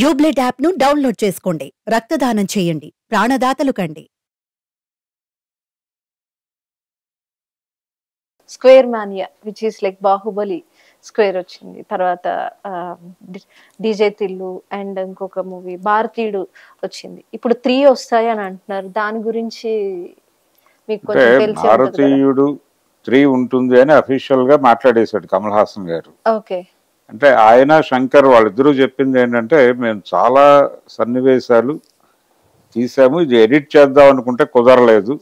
యూబ్లెట్ యాప్ను డౌన్లోడ్ చేసుకోండి. రక్తదానం చేయండి. ప్రాణదాతలు కండి. Square mania which is like Baahubali square వచ్చింది. తర్వాత డీజే తిల్లు అండ్ ఇంకొక మూవీ భారతీయుడు వచ్చింది. ఇప్పుడు 3 వస్తాయి అని అంటున్నారు. దాని గురించి మీకు కొంచెం తెలిసే ఉంటుంది కదా. భారతీయుడు 3 ఉంటుంది అని అఫీషియల్ గా మాట్లాడేశాడు కమల్ హాసన్ గారు. ఓకే. అంటే ఆయన శంకర్ వాళ్ళిద్దరూ చెప్పింది ఏంటంటే, మేము చాలా సన్నివేశాలు తీసాము, ఇది ఎడిట్ చేద్దాం అనుకుంటే కుదరలేదు,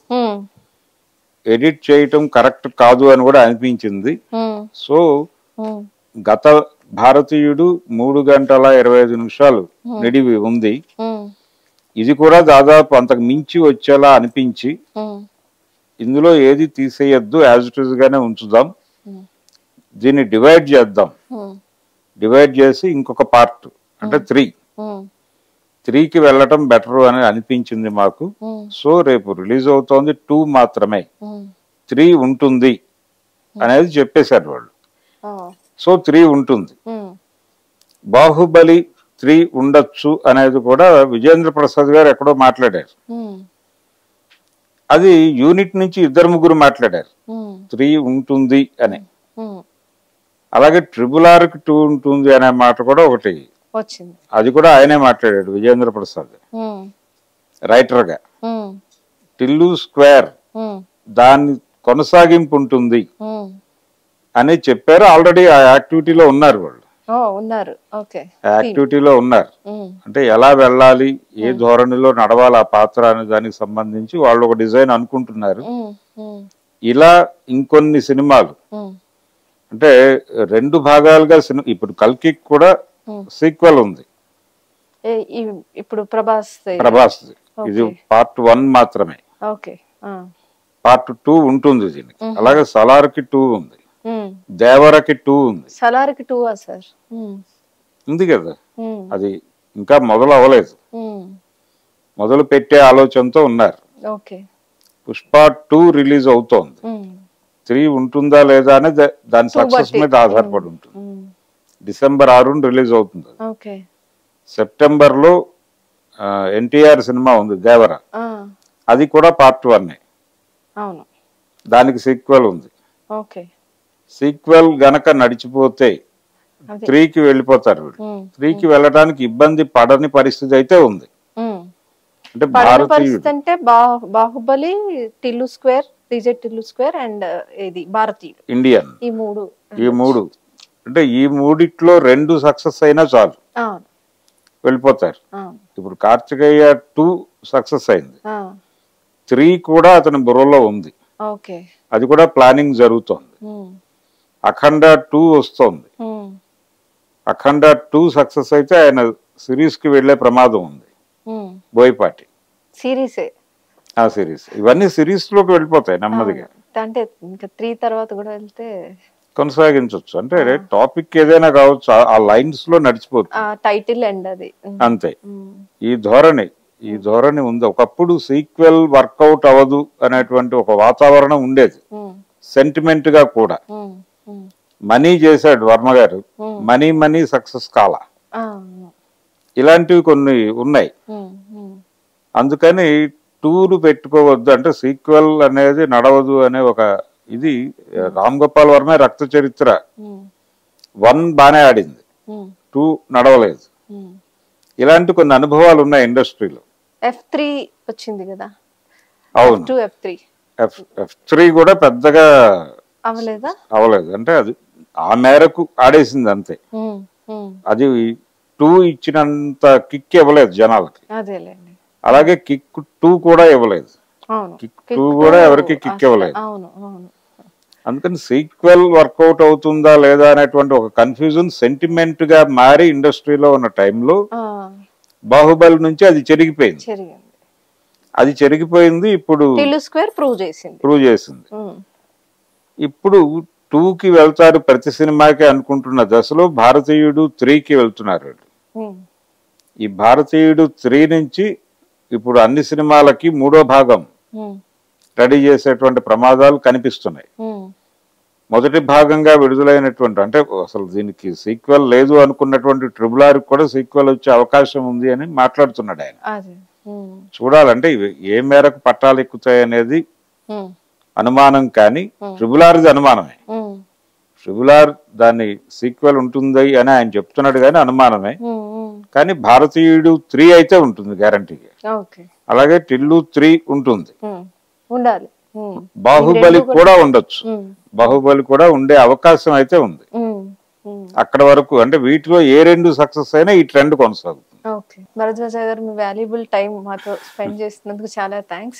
ఎడిట్ చేయటం కరెక్ట్ కాదు అని కూడా అనిపించింది. సో గత భారతీయుడు 3 గంటల 25 నిమిషాలు నిడివి ఉంది, ఇది కూడా దాదాపు అంతకు మించి వచ్చేలా అనిపించి ఇందులో ఏది తీసేయద్దు, యాజ్ ఇట్ ఈస్ గానే ఉంచుదాం, దీన్ని డివైడ్ చేద్దాం, డివైడ్ చేసి ఇంకొక పార్ట్ అంటే 3కి వెళ్ళటం బెటర్ అని అనిపించింది మాకు. సో రేపు రిలీజ్ అవుతోంది 2 మాత్రమే, 3 ఉంటుంది అనేది చెప్పేశారు వాళ్ళు. సో 3 ఉంటుంది. బాహుబలి 3 ఉండొచ్చు అనేది కూడా విజేంద్ర ప్రసాద్ గారు ఎక్కడో మాట్లాడారు. అది యూనిట్ నుంచి 2-3 మాట్లాడారు 3 ఉంటుంది అని. అలాగే RRRకి 2 ఉంటుంది అనే మాట కూడా ఒకటి వచ్చింది. అది కూడా ఆయనే మాట్లాడాడు విజేంద్ర ప్రసాద్ రైటర్ గా. టిల్లు స్క్వేర్ దాని కొనసాగింపు ఉంటుంది అని చెప్పారు. ఆల్రెడీ ఆ యాక్టివిటీలో ఉన్నారు వాళ్ళు, యాక్టివిటీలో ఉన్నారు. అంటే ఎలా వెళ్ళాలి, ఏ ధోరణిలో నడవాలి ఆ పాత్ర అనే దానికి సంబంధించి వాళ్ళు ఒక డిజైన్ అనుకుంటున్నారు. ఇలా ఇంకొన్ని సినిమాలు అంటే 2 భాగాలుగా ఇప్పుడు కల్కి కూడా సీక్వెల్ ఉంది, ఇప్పుడు ప్రభాస్ ఇది పార్ట్ 1 మాత్రమే, పార్ట్ 2 ఉంటుంది దీనికి. అలాగే సలార్కి 2 ఉంది, దేవరకి 2 ఉంది. సలార్కి 2 సార్ ఉంది కదా, అది ఇంకా మొదలు అవ్వలేదు, మొదలు పెట్టే ఆలోచనతో ఉన్నారు. పుష్ప 2 రిలీజ్ అవుతోంది, 3 ఉంటుందా లేదా అని దాని సక్సెస్ మీద ఆధారపడి ఉంటుంది. డిసెంబర్ 6 రిలీజ్ అవుతుంది. సెప్టెంబర్ లో ఎన్టీఆర్ సినిమా ఉంది దేవర, అది కూడా పార్ట్ 1. దానికి సీక్వెల్ ఉంది. సీక్వెల్ గనక నడిచిపోతే 3కి వెళ్ళిపోతారు. 3కి వెళ్ళడానికి ఇబ్బంది పడని పరిస్థితి అయితే ఉంది. అంటే భారతీయుడు అంటే Baahubali, Tillu square, DJ Tillu square and ఇది భారతీయుడు, ఇండియన్, ఈ మూడు అంటే ఈ మూడిట్లో 2 సక్సెస్ అయినా చాలు, వెళ్ళిపోతారు. ఇప్పుడు కార్తికేయ 2 సక్సెస్ అయింది, 3 కూడా అతని బుర్రలో ఉంది, అది కూడా ప్లానింగ్ జరుగుతోంది. అఖండ 2 వస్తోంది, అఖండ 2 సక్సెస్ అయితే ఆయన సిరీస్ కి వెళ్లే ప్రమాదం ఉంది. బోయపాటి సిరీస్, ఇవన్నీ సిరీస్ లోకి వెళ్ళిపోతాయి నెమ్మదిగా. అంటే ఇంకా 3 తర్వాత కూడా వెళ్తే కొనసాగించవచ్చు. అంటే టాపిక్ ఏదైనా కావచ్చు, ఆ లైన్స్ లో నడిచిపోతుంది, టైటిల్ అండ్ అది అంతే. ఈ ధోరణి ఉంది. ఒకప్పుడు సీక్వెల్ వర్కౌట్ అవ్వదు అనేటువంటి ఒక వాతావరణం ఉండేది, సెంటిమెంట్ గా కూడా. మనీ చేశాడు వర్మ గారు, మనీ సక్సెస్ కాల, ఇలాంటివి కొన్ని ఉన్నాయి. అందుకని 2 పెట్టుకోవద్దు, అంటే సీక్వెల్ అనేది నడవదు అనే ఒక ఇది. రామ్ గోపాల్ వర్మ రక్త చరిత్ర 1 బానే ఆడింది, 2 నడవలేదు. ఇలాంటి కొన్ని అనుభవాలు ఉన్నాయి ఇండస్ట్రీలో. F3 వచ్చింది కదా, అవును, F3 కూడా పెద్దగా అవలేదు. అంటే అది ఆ మేరకు ఆడేసింది అంతే. అది 2 ఇచ్చినంత కిక్ ఇవ్వలేదు జనాలకి, అలాగే కిక్ 2 కూడా ఇవ్వలేదు, కిక్ 2 కూడా ఎవరికి కిక్ ఇవ్వలేదు. అందుకని సీక్వెల్ వర్కౌట్ అవుతుందా లేదా అనేటువంటి ఒక కన్ఫ్యూజన్ సెంటిమెంట్ గా మారి ఇండస్ట్రీలో ఉన్న టైంలో బాహుబలి నుంచి అది చెరిగిపోయింది. ఇప్పుడు ప్రూవ్ చేసింది. ఇప్పుడు 2కి వెళ్తారు ప్రతి సినిమాకి అనుకుంటున్న దశలో భారతీయుడు 3కి వెళ్తున్నారు. ఈ భారతీయుడు 3 నుంచి ఇప్పుడు అన్ని సినిమాలకి 3వ భాగం రెడీ చేసేటువంటి ప్రమాదాలు కనిపిస్తున్నాయి. మొదటి భాగంగా విడుదలైనటువంటి అంటే అసలు దీనికి సీక్వెల్ లేదు అనుకున్నటువంటి ట్రిపుల్ ఆర్ కూడా సీక్వెల్ వచ్చే అవకాశం ఉంది అని మాట్లాడుతున్నాడు ఆయన. అదే చూడాలంటే ఇవి ఏ మేరకు పట్టాలు ఎక్కుతాయి అనేది అనుమానం, కానీ ట్రిపుల్ ఆర్ది అనుమానమే. ట్రిపుల్ ఆర్ దాని సీక్వెల్ ఉంటుంది అని ఆయన చెప్తున్నాడు కానీ అనుమానమే. కానీ భారతీయుడు 3 అయితే ఉంటుంది గ్యారంటీగా. అలాగే టిల్లు 3 ఉంటుంది, ఉండాలి. బాహుబలి కూడా ఉండొచ్చు, బాహుబలి కూడా ఉండే అవకాశం అయితే ఉంది. అక్కడ వరకు అంటే వీటిలో ఏ 2 సక్సెస్ అయినా ఈ ట్రెండ్ కొనసాగుతుంది. ఓకే, భరద్వాజ గారు మీ వాల్యుబుల్ టైం మాతో స్పెండ్ చేసినందుకు చాలా థ్యాంక్స్.